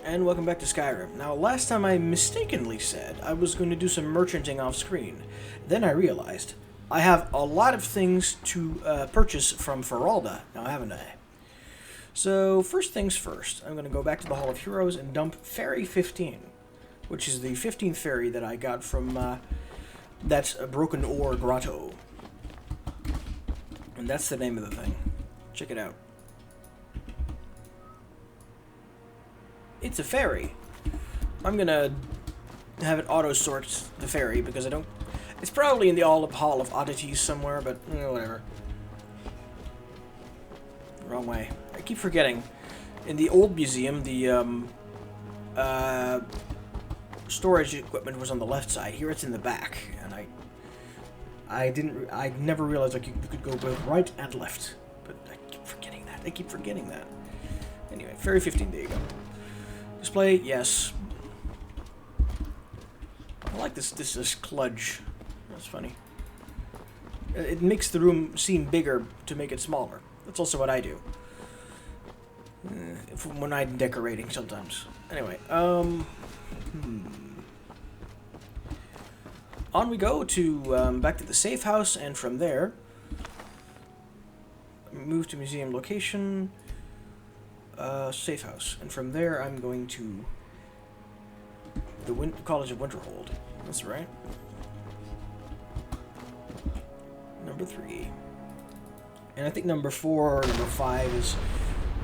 and welcome back to Skyrim. Now, last time I mistakenly said I was going to do some merchanting off screen. Then I realized I have a lot of things to purchase from Feralda, now haven't I? So, first things first, I'm going to go back to the Hall of Heroes and dump Fairy 15, which is the 15th fairy that I got from that's a Broken Ore Grotto. And that's the name of the thing. Check it out. It's a fairy. I'm gonna have it auto-sort the fairy because I don't... It's probably in the Hall of Oddities somewhere, but whatever. Wrong way. I keep forgetting. In the old museum, the storage equipment was on the left side. Here it's in the back, and I never realized you could go both right and left. But I keep forgetting that. Anyway, Fairy 15, there you go. Display, yes. I like this kludge. That's funny. It makes the room seem bigger to make it smaller. That's also what I do. When I'm decorating sometimes. Anyway, On we go to, back to the safe house, and from there, move to museum location. Safe house, and from there I'm going to the College of Winterhold. That's right. Number 3, and I think number 4 or number 5 is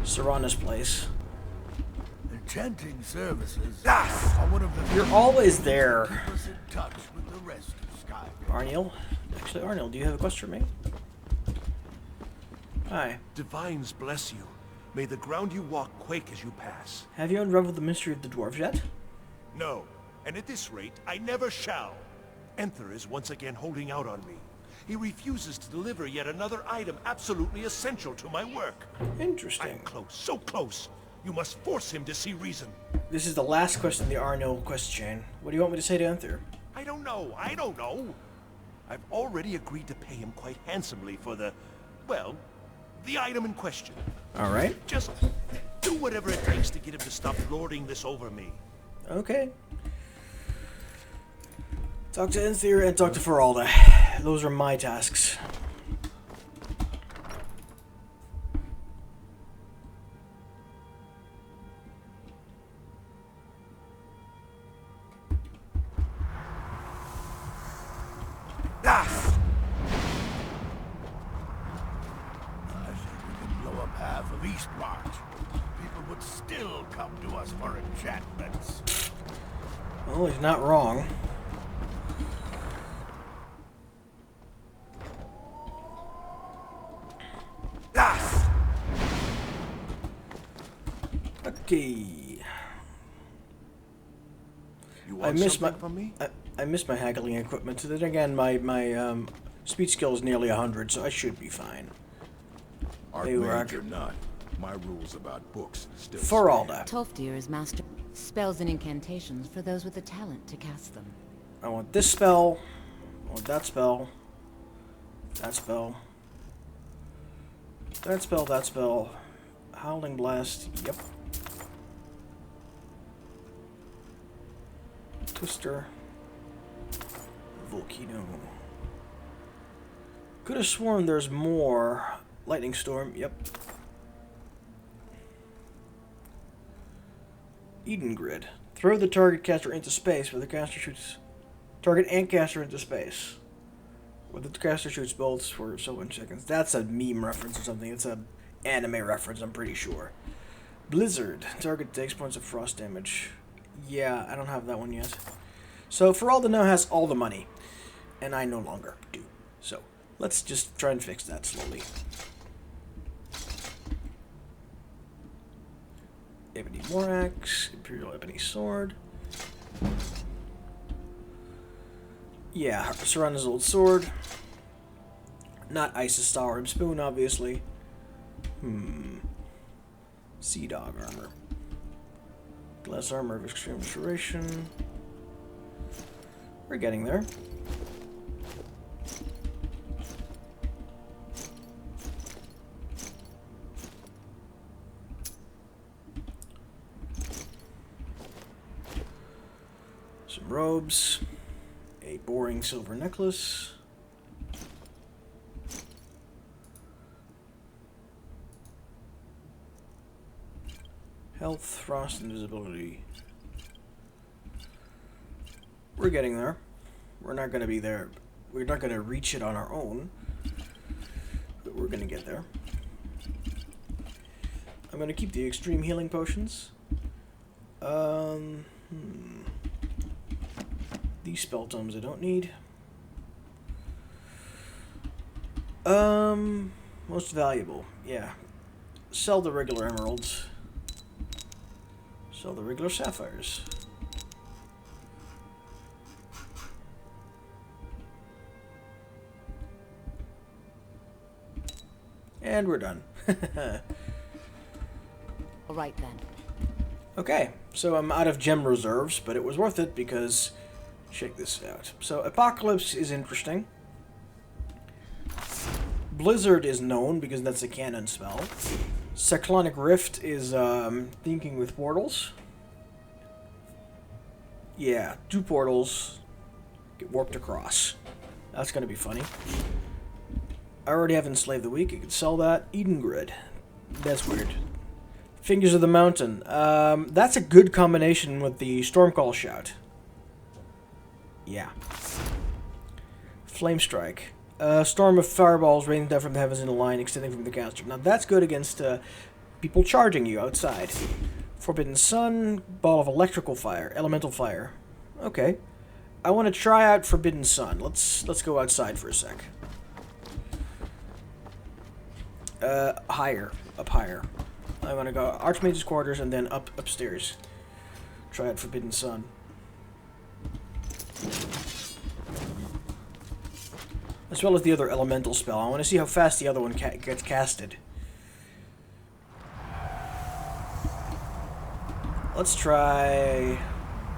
Serana's place. Enchanting services are one of the... You're always there. Keep us in touch with the rest of Skyrim. Arniel, actually, Arniel, do you have a quest for me? Hi. Divines bless you. May the ground you walk quake as you pass. Have you unraveled the mystery of the dwarves yet? No, and at this rate, I never shall. Enther is once again holding out on me. He refuses to deliver yet another item absolutely essential to my work. Interesting. I'm close, so close. You must force him to see reason. This is the last quest in the Arniel quest chain. What do you want me to say to Enther? I don't know. I've already agreed to pay him quite handsomely for the item in question. Alright. Just do whatever it takes to get him to stop lording this over me. Okay. Talk to Enther and talk to Feralda. Those are my tasks. Well, he's not wrong. Okay. I miss my haggling equipment. Then again, my speech skill is nearly 100, so I should be fine. Archmage or not, my rules about books still Feralda. Tolfdir is master spells and incantations for those with the talent to cast them. I want this spell. I want that spell. That spell. That spell, that spell. Howling Blast, yep. Twister. Volcano. Could have sworn there's more. Lightning Storm, yep. Eden Grid. Throw the target caster into space where the caster shoots... Target and caster into space. Where the caster shoots bolts for so many seconds. That's a meme reference or something. It's a anime reference, I'm pretty sure. Blizzard. Target takes points of frost damage. Yeah, I don't have that one yet. So, Feralda now has all the money. And I no longer do. So, let's just try and fix that slowly. Ebony Morax, Imperial Ebony Sword. Yeah, Serana's old sword. Not Isis Stalwart Spoon, obviously. Sea Dog armor. Glass armor of extreme restoration. We're getting there. Some robes. A boring silver necklace. Health, frost, invisibility. We're getting there. We're not going to be there. We're not going to reach it on our own. But we're going to get there. I'm going to keep the extreme healing potions. These spell tomes I don't need. Most valuable. Yeah. Sell the regular emeralds. Sell the regular sapphires. And we're done. Alright then. Okay, so I'm out of gem reserves, but it was worth it because... Check this out. So, Apocalypse is interesting. Blizzard is known because that's a canon spell. Cyclonic Rift is thinking with portals. Yeah, 2 portals get warped across. That's going to be funny. I already have Enslaved the Weak. I could sell that. Eden Grid. That's weird. Fingers of the Mountain. That's a good combination with the Stormcall Shout. Yeah. Flame Strike. Storm of fireballs raining down from the heavens in a line extending from the caster. Now that's good against people charging you outside. Forbidden Sun. Ball of electrical fire. Elemental fire. Okay. I want to try out Forbidden Sun. Let's go outside for a sec. Higher. Up higher. I want to go Archmage's quarters and then upstairs. Try out Forbidden Sun. As well as the other elemental spell. I want to see how fast the other one gets casted. Let's try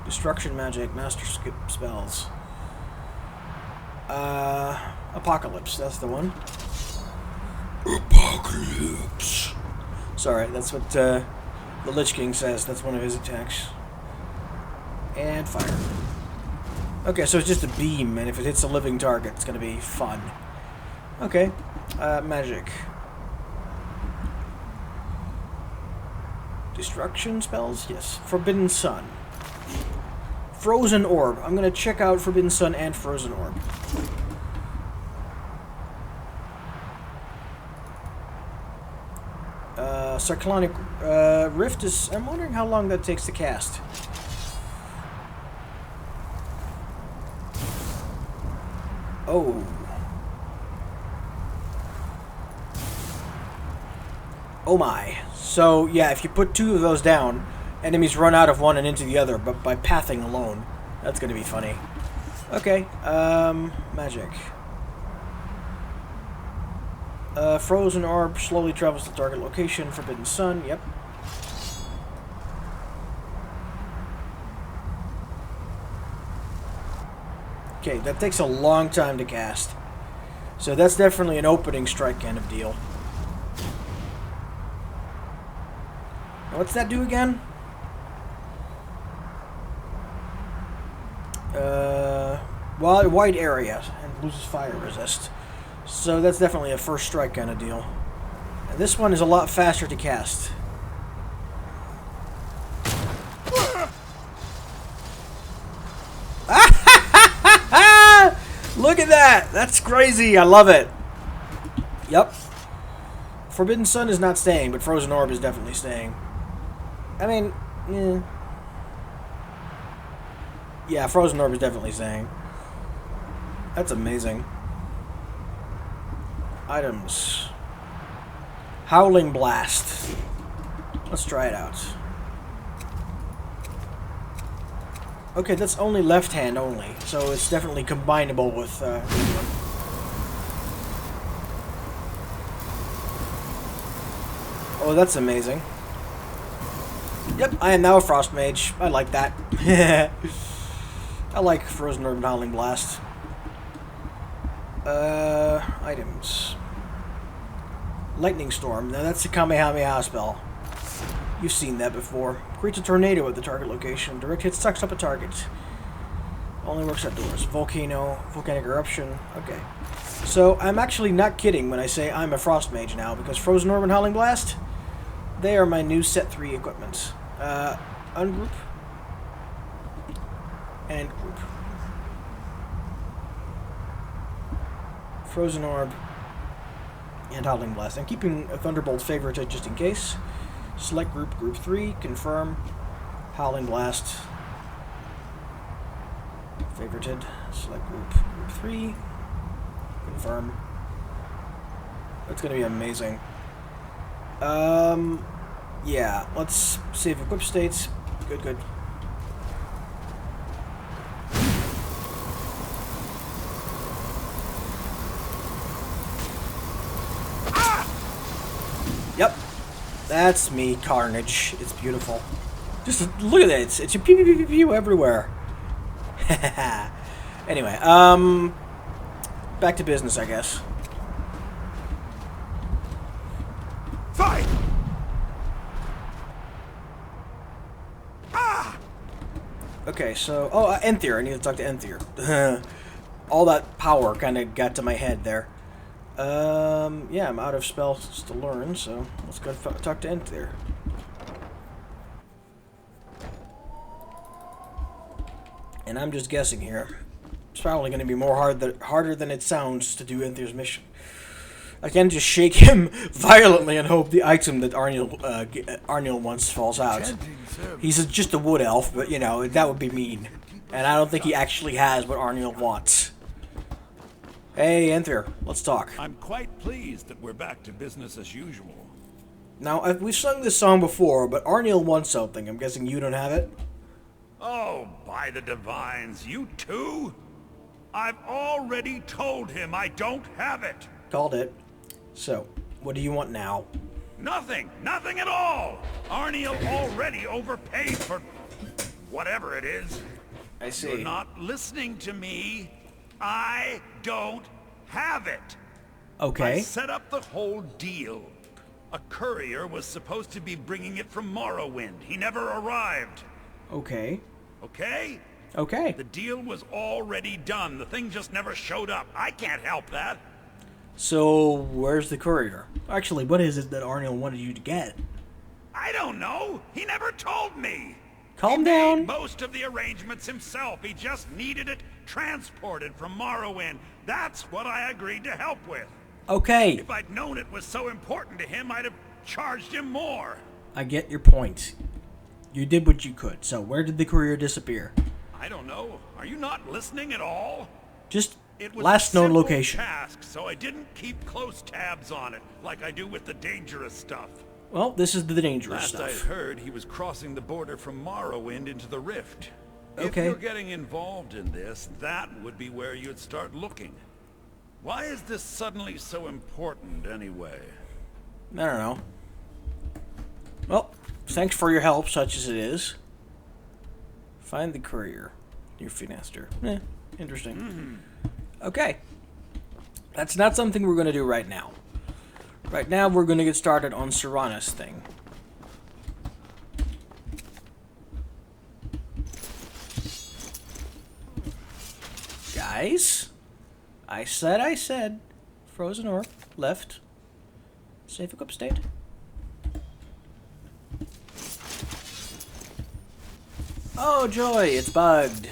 Destruction Magic, Master Skip Spells. Apocalypse, that's the one. Apocalypse. Sorry, that's what the Lich King says. That's one of his attacks. And fire. Okay, so it's just a beam, and if it hits a living target, it's going to be fun. Okay, magic. Destruction spells? Yes. Forbidden Sun. Frozen Orb. I'm going to check out Forbidden Sun and Frozen Orb. Cyclonic Rift is... I'm wondering how long that takes to cast. Oh. Oh my. So, yeah, if you put 2 of those down, enemies run out of one and into the other, but by pathing alone. That's going to be funny. Okay, magic. Frozen Orb slowly travels to target location. Forbidden Sun, yep. Okay, that takes a long time to cast. So that's definitely an opening strike kind of deal. Now what's that do again? Wide area and loses fire resist. So that's definitely a first strike kind of deal. And this one is a lot faster to cast. Look at that! That's crazy! I love it! Yep. Forbidden Sun is not staying, but Frozen Orb is definitely staying. I mean, yeah, Frozen Orb is definitely staying. That's amazing. Items. Howling Blast. Let's try it out. Okay, that's only left hand only, so it's definitely combinable with Oh, that's amazing. Yep, I am now a Frost Mage. I like that. I like Frozen Orb and Howling Blast. Items. Lightning Storm. Now that's a Kamehameha spell. You've seen that before. Creates a tornado at the target location. Direct hit sucks up a target. Only works outdoors. Volcanic eruption. Okay. So, I'm actually not kidding when I say I'm a Frost Mage now, because Frozen Orb and Howling Blast, they are my new set 3 equipment. Ungroup. And group. Frozen Orb. And Howling Blast. I'm keeping a Thunderbolt favorited just in case. Select group, group 3. Confirm. Howling Blast. Favorited. Select group, group 3. Confirm. That's gonna be amazing. Yeah, let's save equip states. Good, good. Yep. That's me, Carnage. It's beautiful. Just look at it. It's a pew pew pew pew pew everywhere. Anyway, back to business, I guess. Fight! Ah! Okay, so Aetherium. I need to talk to Aetherium. All that power kind of got to my head there. Yeah, I'm out of spells to learn, so let's go talk to Aetherium. And I'm just guessing here. It's probably going to be more harder than it sounds to do Aetherium's mission. I can just shake him violently and hope the item that Arniel wants falls out. He's just a wood elf, but you know, that would be mean. And I don't think he actually has what Arniel wants. Hey, Aetherium, let's talk. I'm quite pleased that we're back to business as usual. Now, we've sung this song before, but Arniel wants something. I'm guessing you don't have it? Oh, by the divines, you too? I've already told him I don't have it. Called it. So, what do you want now? Nothing, nothing at all. Arniel already overpaid for whatever it is. I see. You're not listening to me. I don't have it. Okay. I set up the whole deal. A courier was supposed to be bringing it from Morrowind. He never arrived. Okay. Okay? Okay. The deal was already done. The thing just never showed up. I can't help that. So, where's the courier? Actually, what is it that Arniel wanted you to get? I don't know. He never told me. Calm He down. made most of the arrangements himself. He just needed it transported from Morrowind. That's what I agreed to help with. Okay. If I'd known it was so important to him, I'd have charged him more. I get your point. You did what you could. So, where did the courier disappear? I don't know. Are you not listening at all? Just It was last a known simple location. task, so I didn't keep close tabs on it like I do with the dangerous stuff. Well, this is the dangerous Last I stuff. heard, he was crossing the border from Morrowind into the Rift. If Okay. you're getting involved in this, that would be where you'd start looking. Why is this suddenly so important, anyway? I don't know. Well, thanks for your help, such as it is. Find the courier. Your finaster. Interesting. Okay. That's not something we're going to do right now. Right now, we're going to get started on Serana's thing. Guys, I said. Frozen Orb, left. Safe equip state. Oh joy, it's bugged.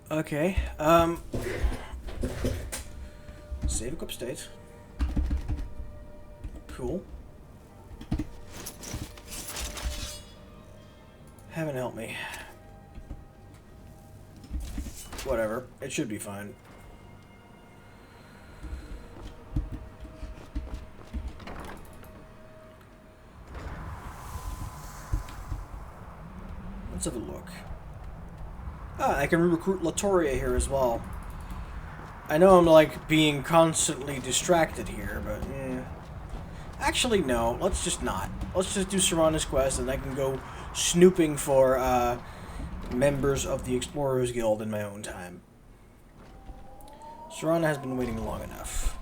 Okay, save equip state. Cool. Heaven help me. Whatever, it should be fine. Let's have a look. Ah, I can recruit Latoria here as well. I know I'm like being constantly distracted here, but actually no, let's just not. Let's just do Serana's quest and I can go snooping for members of the Explorers Guild in my own time. Serana has been waiting long enough.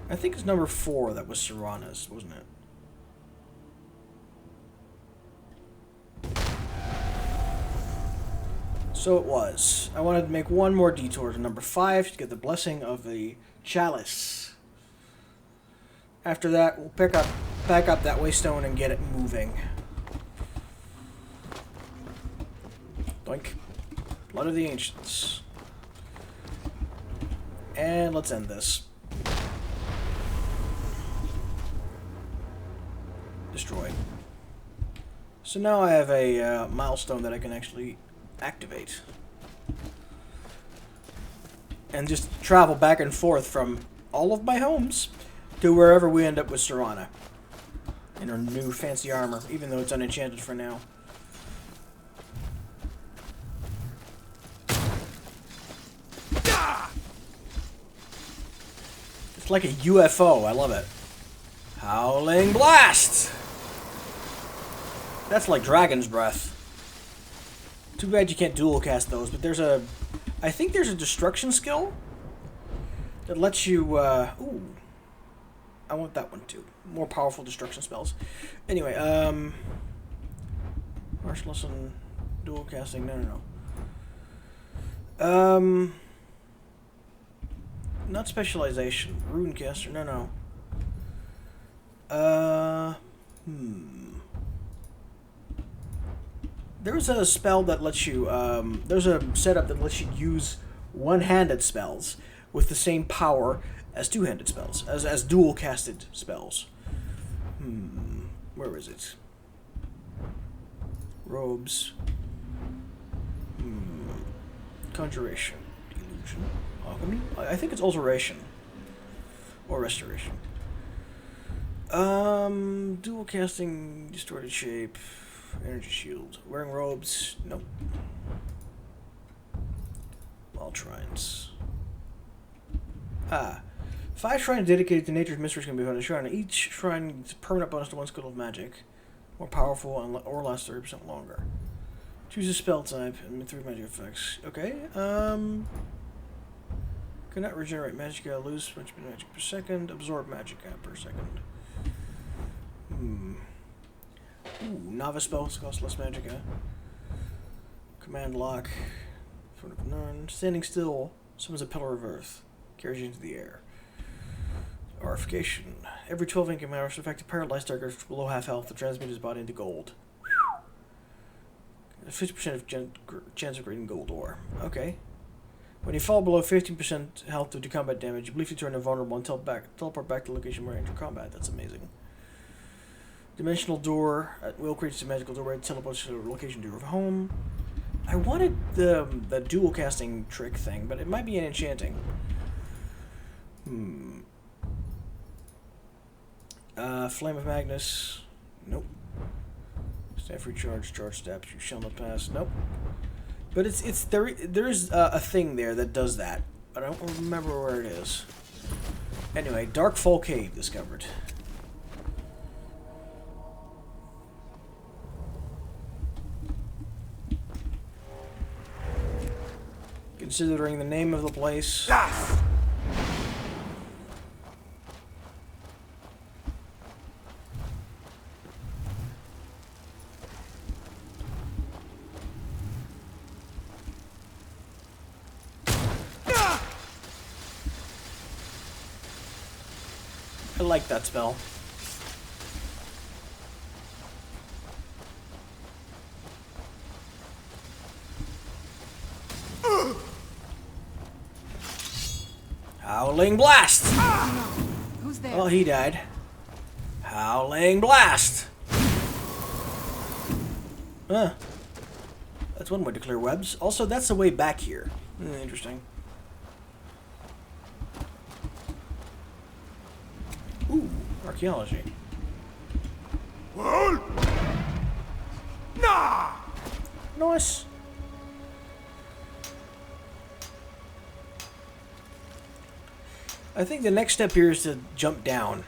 I think it's number 4 that was Serana's, wasn't it? So it was. I wanted to make one more detour to number 5 to get the blessing of the chalice. After that, we'll back up that waystone and get it moving. Doink. Blood of the Ancients. And let's end this. Destroy. So now I have a milestone that I can actually activate. And just travel back and forth from all of my homes to wherever we end up with Serana. In her new fancy armor, even though it's unenchanted for now. It's like a UFO, I love it. Howling Blast! That's like Dragon's Breath. Too bad you can't dual cast those, but there's a... I think there's a destruction skill that lets you, ooh. I want that one too. More powerful destruction spells. Anyway, Martial Lesson, dual casting, no. Not specialization. Rune caster, no. There's a spell that lets you, there's a setup that lets you use one-handed spells with the same power as two-handed spells, as dual-casted spells. Where is it? Robes. Conjuration. Illusion. Alchemy? I think it's Alteration. Or Restoration. Dual casting, Distorted Shape, Energy Shield. Wearing robes? Nope. All shrines. 5 shrines dedicated to nature's mysteries can be found in a shrine. Each shrine gets a permanent bonus to one skill of magic. More powerful and or lasts 30% longer. Choose a spell type and 3 magic effects. Okay, cannot regenerate magicka, lose much magic per second, absorb magicka per second. Ooh, novice spells cost less magicka. Command lock. Sort of none. Standing still summons a pillar of earth. Carries you into the air. Arification. Every 12 income hours, affected paralyzed target below half health to transmute his body into gold. 50% of chance of creating gold ore. Okay. When you fall below 15% health due to combat damage, you briefly turn invulnerable and teleport back to the location where you enter combat. That's amazing. Dimensional door. At will creates a magical doorway. Teleports to the location door of home. I wanted the dual casting trick thing, but it might be an enchanting. Flame of Magnus. Nope. Staff recharge, charge steps. You shall not pass. Nope. But there's a thing there that does that, but I don't remember where it is. Anyway, Darkfall Cave discovered. Considering the name of the place. I like that spell. Howling Blast! Who's there? Well, he died. Howling Blast! That's one way to clear webs. Also, that's the way back here. Interesting. Ooh, archaeology. Nah! Nice. I think the next step here is to jump down.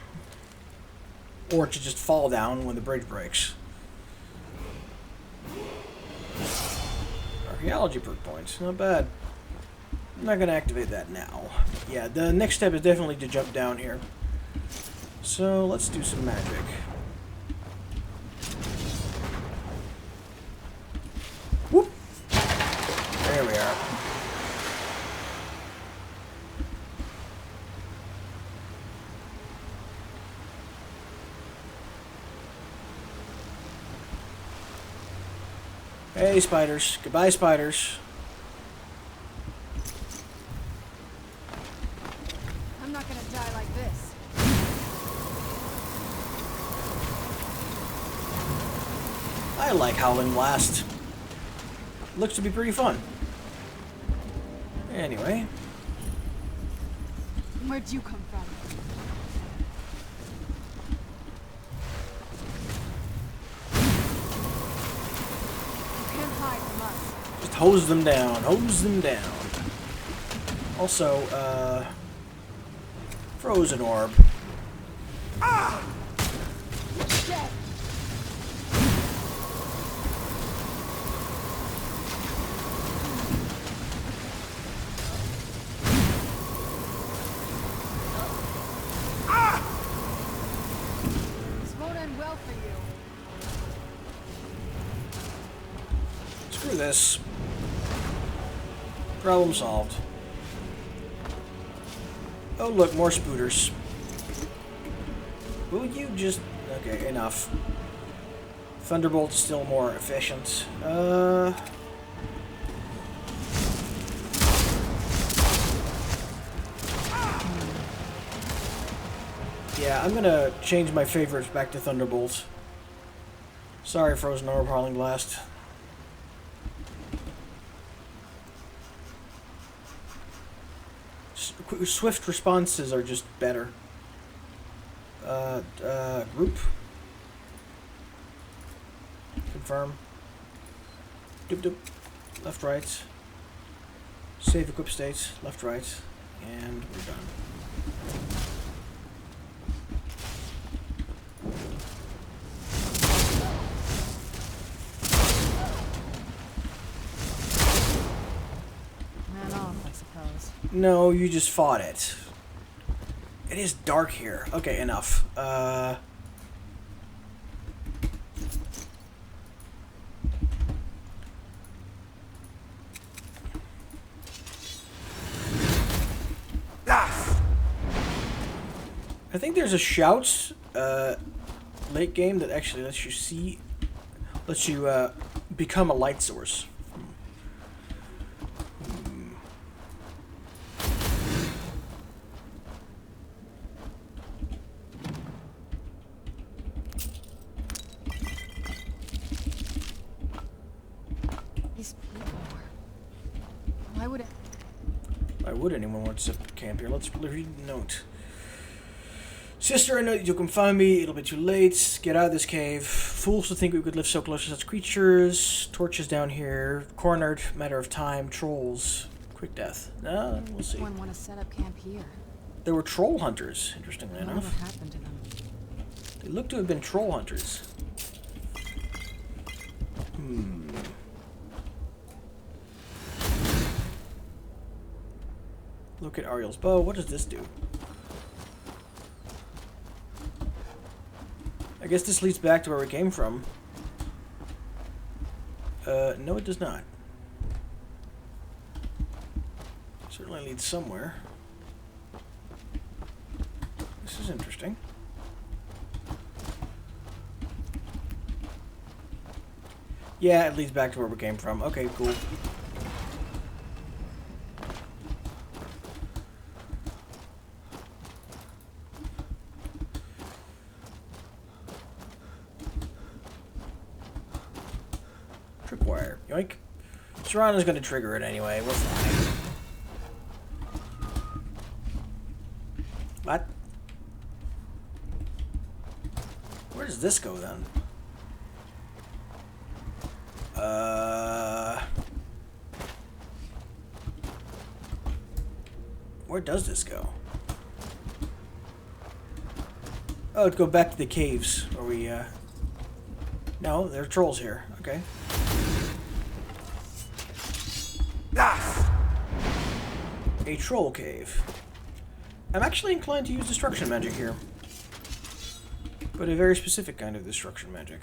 Or to just fall down when the bridge breaks. Archaeology perk points, not bad. I'm not going to activate that now. Yeah, the next step is definitely to jump down here. So let's do some magic. Whoop! There we are. Hey, spiders. Goodbye, spiders. I'm not gonna die like this. I like Howling Blast. Looks to be pretty fun. Anyway. Where'd you come from? You can't hide from us. Just hose them down. Hose them down. Also, Frozen Orb. Ah! Dead. This won't end well for you. Screw this. Problem solved. Oh look, more spooters. Will you just... Okay, enough. Thunderbolt's still more efficient. Yeah, I'm gonna change my favorites back to Thunderbolt. Sorry, Frozen Orb, Howling Blast. Swift responses are just better. Group. Confirm. Doop doop. Left, right. Save equip states. Left, right. And we're done. Man off, I suppose. No, you just fought it. It is dark here. Okay, enough. I think there's a Shouts late game that actually lets you become a light source. These people are... Why would it... Why would anyone want to set up camp here? Let's read the note. Sister, I know that you can find me. It'll be too late. Get out of this cave. Fools to think we could live so close to such creatures. Torches down here. Cornered. Matter of time. Trolls. Quick death. We'll see. Anyone want to set up camp here? There were troll hunters, interestingly Whatever enough. happened to them? They look to have been troll hunters. Look at Ariel's bow. What does this do? I guess this leads back to where we came from. No, it does not. Certainly leads somewhere. This is interesting. Yeah, it leads back to where we came from. Okay, cool. Tripwire. Yoink. Serrano's gonna trigger it anyway. We're fine. What? Where does this go then? Where does this go? Oh, to go back to the caves where we, No, there are trolls here. Okay. A troll cave. I'm actually inclined to use destruction magic here. But a very specific kind of destruction magic.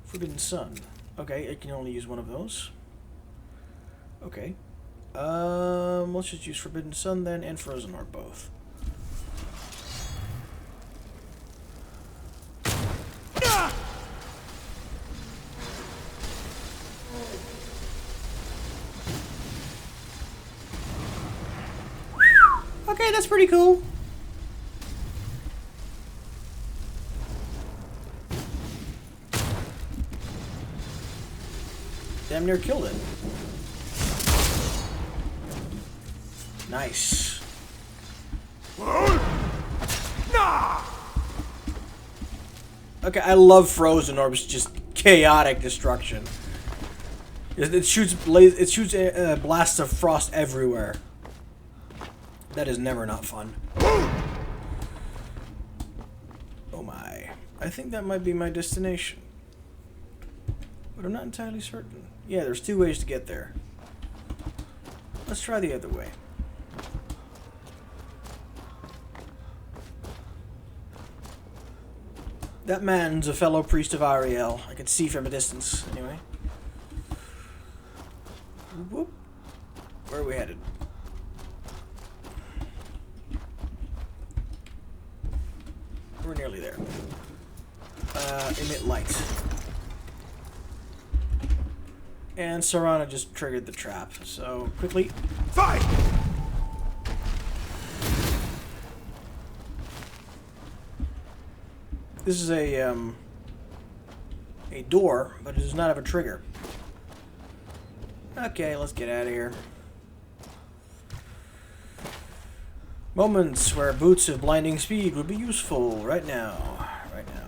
Forbidden Sun. Okay, I can only use one of those. Okay. Let's just use Forbidden Sun then, and Frozen Orb both. Okay, that's pretty cool. Damn near killed it. Nice. Okay, I love Frozen Orbs, just chaotic destruction. It shoots blasts of frost everywhere. That is never not fun. Oh my. I think that might be my destination. But I'm not entirely certain. Yeah, there's two ways to get there. Let's try the other way. That man's a fellow priest of Ariel. I can see from a distance, anyway. Whoop. Where are we headed? We're nearly there. Emit light. And Serana just triggered the trap, so quickly. Fight! This is a door, but it does not have a trigger. Okay, let's get out of here. Moments where boots of blinding speed would be useful right now. Right now.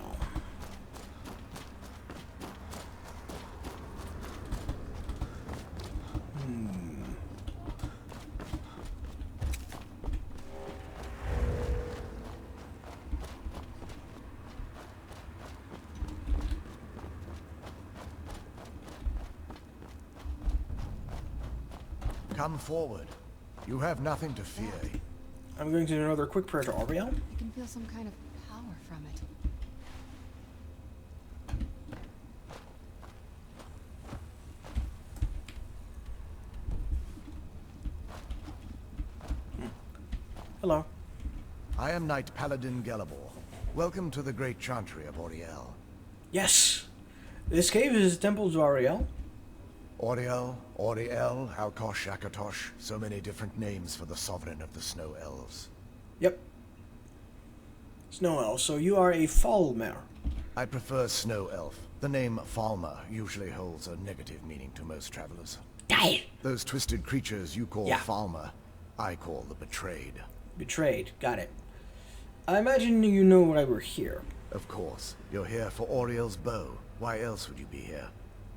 Come forward. You have nothing to fear. I'm going to do another quick prayer to Ariel. I can feel some kind of power from it. Hello. I am Knight Paladin Gelabor. Welcome to the Great Chantry of Auriel. Yes. This cave is a temple to Ariel. Auriel, Auriel, Alkosh, Akatosh, so many different names for the sovereign of the Snow Elves. Yep. Snow Elf, so you are a Falmer. I prefer Snow Elf. The name Falmer usually holds a negative meaning to most travelers. Die! Those twisted creatures you call Falmer, I call the Betrayed. Betrayed, got it. I imagine you know why we're here. Of course. You're here for Auriel's bow. Why else would you be here?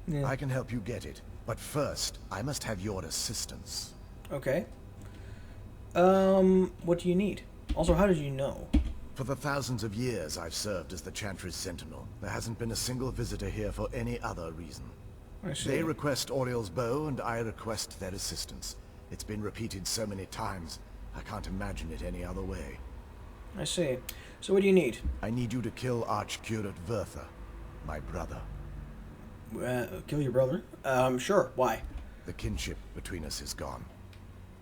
Yeah. I can help you get it. But first, I must have your assistance. Okay. What do you need? Also, how did you know? For the thousands of years I've served as the Chantry's Sentinel, there hasn't been a single visitor here for any other reason. I see. They request Auriel's bow, and I request their assistance. It's been repeated so many times, I can't imagine it any other way. I see. So what do you need? I need you to kill Archcurate Vertha, my brother. Kill your brother? Sure. Why? The kinship between us is gone.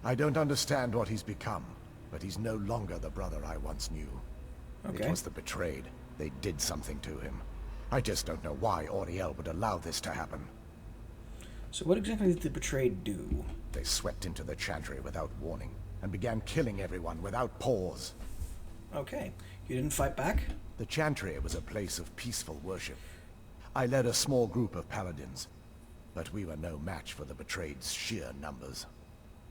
I don't understand what he's become, but he's no longer the brother I once knew. Okay. It was the Betrayed. They did something to him. I just don't know why Auriel would allow this to happen. So what exactly did the Betrayed do? They swept into the Chantry without warning, and began killing everyone without pause. Okay. You didn't fight back? The Chantry was a place of peaceful worship. I led a small group of paladins, but we were no match for the Betrayed's sheer numbers.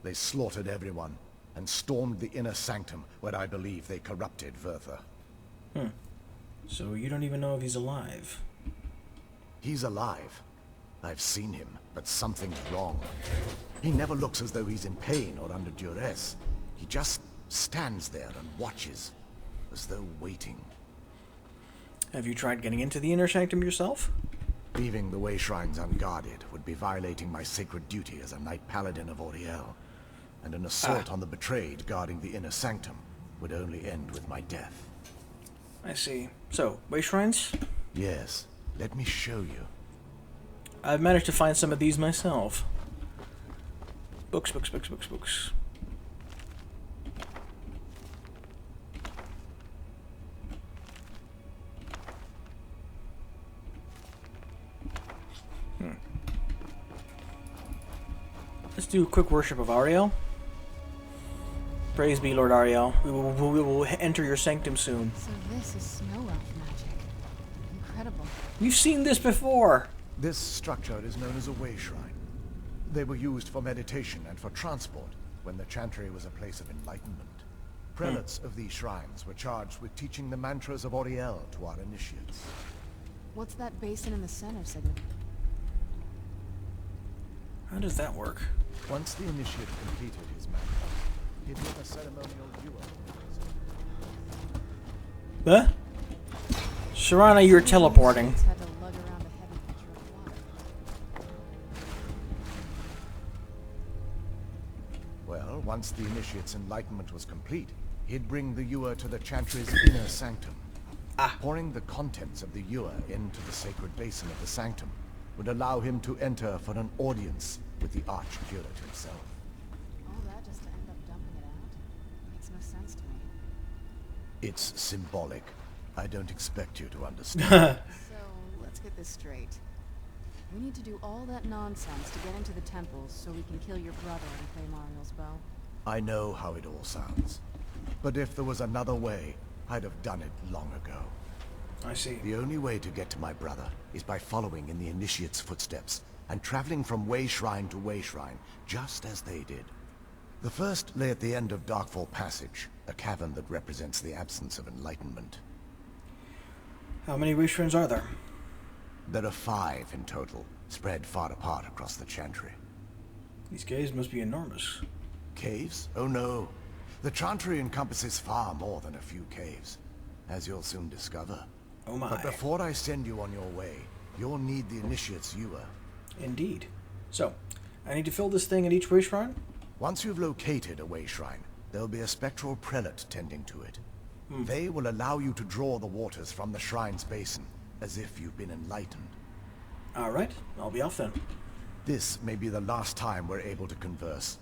They slaughtered everyone, and stormed the inner sanctum where I believe they corrupted Vertha. So you don't even know if he's alive? He's alive. I've seen him, but something's wrong. He never looks as though he's in pain or under duress. He just stands there and watches. as though waiting. Have you tried getting into the inner sanctum yourself? Leaving the Wayshrines unguarded would be violating my sacred duty as a Knight Paladin of Auriel, and an assault on the betrayed guarding the inner sanctum would only end with my death. I see. So, Wayshrines? Yes, let me show you. I've managed to find some of these myself. Books, books, books, books, books. Let's do a quick worship of Ariel. Praise be, Lord Ariel. We will enter your sanctum soon. So this is snow elf magic. Incredible. We've seen this before. This structure is known as a Wayshrine. They were used for meditation and for transport when the Chantry was a place of enlightenment. Prelates of these shrines were charged with teaching the mantras of Auriel to our initiates. What's that basin in the center, Sigmund? How does that work? Once the initiate completed his mantra, he'd give a ceremonial ewer. Huh? Sharana, you're teleporting. Initiates had to lug around a heavy pitcher of water. Well, once the initiate's enlightenment was complete, he'd bring the ewer to the Chantry's inner sanctum. Pouring the contents of the ewer into the sacred basin of the sanctum would allow him to enter for an audience with the Archcurate himself. All that just to end up dumping it out? Makes no sense to me. It's symbolic. I don't expect you to understand. So, let's get this straight. We need to do all that nonsense to get into the temples so we can kill your brother and claim Ariel's bow. I know how it all sounds. But if there was another way, I'd have done it long ago. I see. The only way to get to my brother is by following in the Initiate's footsteps and traveling from Wayshrine to Wayshrine, just as they did. The first lay at the end of Darkfall Passage, a cavern that represents the absence of enlightenment. How many Wayshrines are there? There are 5 in total, spread far apart across the Chantry. These caves must be enormous. Caves? Oh no. The Chantry encompasses far more than a few caves, as you'll soon discover. Oh my. But before I send you on your way, you'll need the Initiate's ewer. Indeed. So, I need to fill this thing at each Wayshrine? Once you've located a Wayshrine, there'll be a spectral prelate tending to it. They will allow you to draw the waters from the shrine's basin, as if you've been enlightened. Alright, I'll be off then. This may be the last time we're able to converse.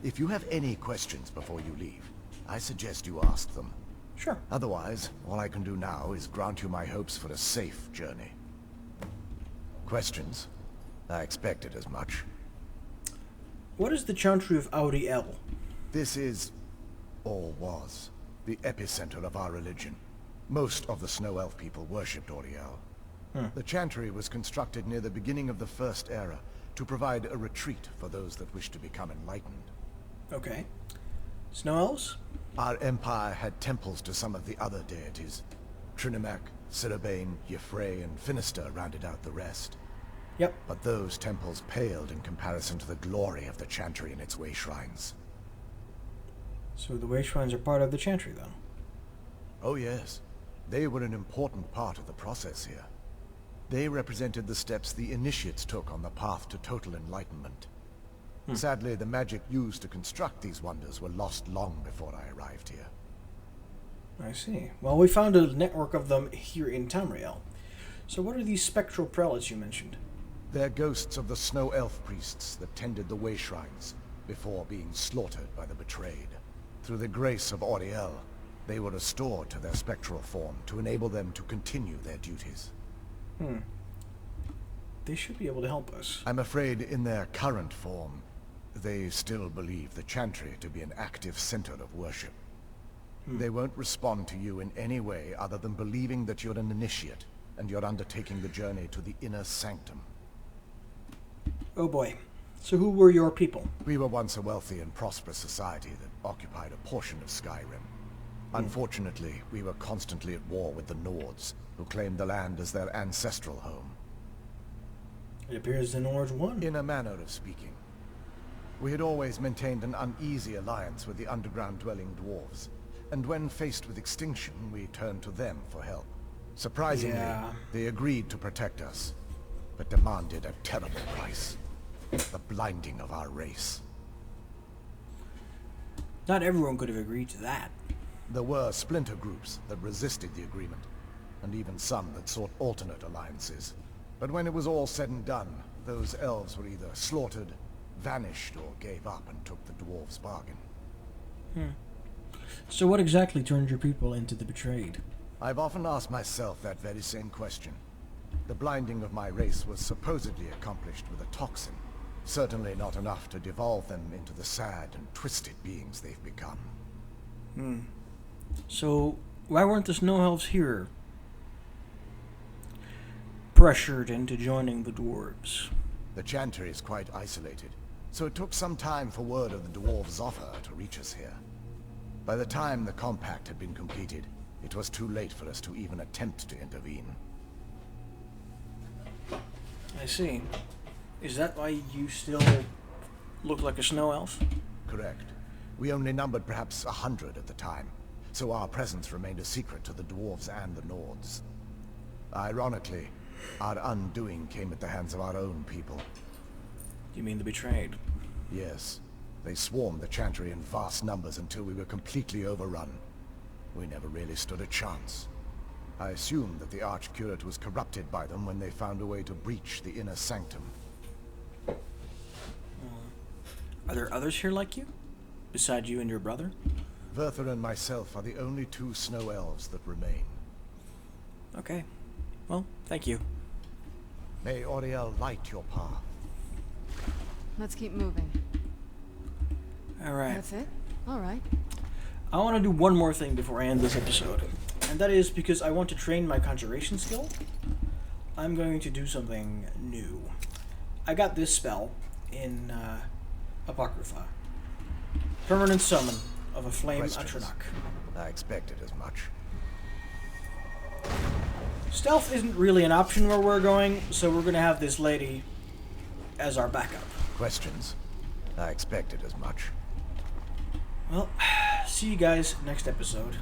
If you have any questions before you leave, I suggest you ask them. Sure. Otherwise, all I can do now is grant you my hopes for a safe journey. Questions? I expected as much. What is the Chantry of Auriel? This is, or was, the epicenter of our religion. Most of the Snow Elf people worshipped Auriel. The Chantry was constructed near the beginning of the First Era to provide a retreat for those that wish to become enlightened. Okay. Snow Elves? Our empire had temples to some of the other deities. Trinimac, Sirabane, Yffrey, and Finister rounded out the rest. Yep. But those temples paled in comparison to the glory of the Chantry and its Wayshrines. So the Wayshrines are part of the Chantry, then? Oh yes. They were an important part of the process here. They represented the steps the Initiates took on the path to total enlightenment. Sadly, the magic used to construct these wonders were lost long before I arrived here. I see. Well, we found a network of them here in Tamriel. So what are these spectral prelates you mentioned? They're ghosts of the Snow Elf priests that tended the Wayshrines before being slaughtered by the betrayed. Through the grace of Auriel, they were restored to their spectral form to enable them to continue their duties. They should be able to help us. I'm afraid in their current form, they still believe the Chantry to be an active center of worship. They won't respond to you in any way other than believing that you're an initiate and you're undertaking the journey to the inner sanctum. Oh boy. So who were your people? We were once a wealthy and prosperous society that occupied a portion of Skyrim. Unfortunately, we were constantly at war with the Nords, who claimed the land as their ancestral home. It appears the Nords won. In a manner of speaking. We had always maintained an uneasy alliance with the underground-dwelling dwarves, And when faced with extinction, we turned to them for help. Surprisingly, Yeah. they agreed to protect us, but demanded a terrible price. The blinding of our race. Not everyone could have agreed to that. There were splinter groups that resisted the agreement, and even some that sought alternate alliances. But when it was all said and done, those elves were either slaughtered, vanished, or gave up and took the dwarves' bargain. So what exactly turned your people into the betrayed? I've often asked myself that very same question. The blinding of my race was supposedly accomplished with a toxin. Certainly not enough to devolve them into the sad and twisted beings they've become. So why weren't the snow elves here? Pressured into joining the dwarves. The chantry is quite isolated, so it took some time for word of the dwarves' offer to reach us here. By the time the compact had been completed, it was too late for us to even attempt to intervene. I see. Is that why you still look like a snow elf? Correct. We only numbered perhaps 100 at the time, so our presence remained a secret to the dwarves and the Nords. Ironically, our undoing came at the hands of our own people. You mean the betrayed? Yes, they swarmed the chantry in vast numbers until we were completely overrun. We never really stood a chance. I assumed that the Archcurate was corrupted by them when they found a way to breach the inner sanctum. Are there others here like you? Beside you and your brother? Werther and myself are the only two snow elves that remain. Okay. Well, thank you. May Auriel light your path. Let's keep moving. Alright. That's it? Alright. I want to do one more thing before I end this episode. And that is because I want to train my conjuration skill. I'm going to do something new. I got this spell in Apocrypha. Permanent summon of a flame Questions? Atronach. I expected as much. Stealth isn't really an option where we're going, so we're going to have this lady as our backup. Questions? I expected as much. Well, see you guys next episode.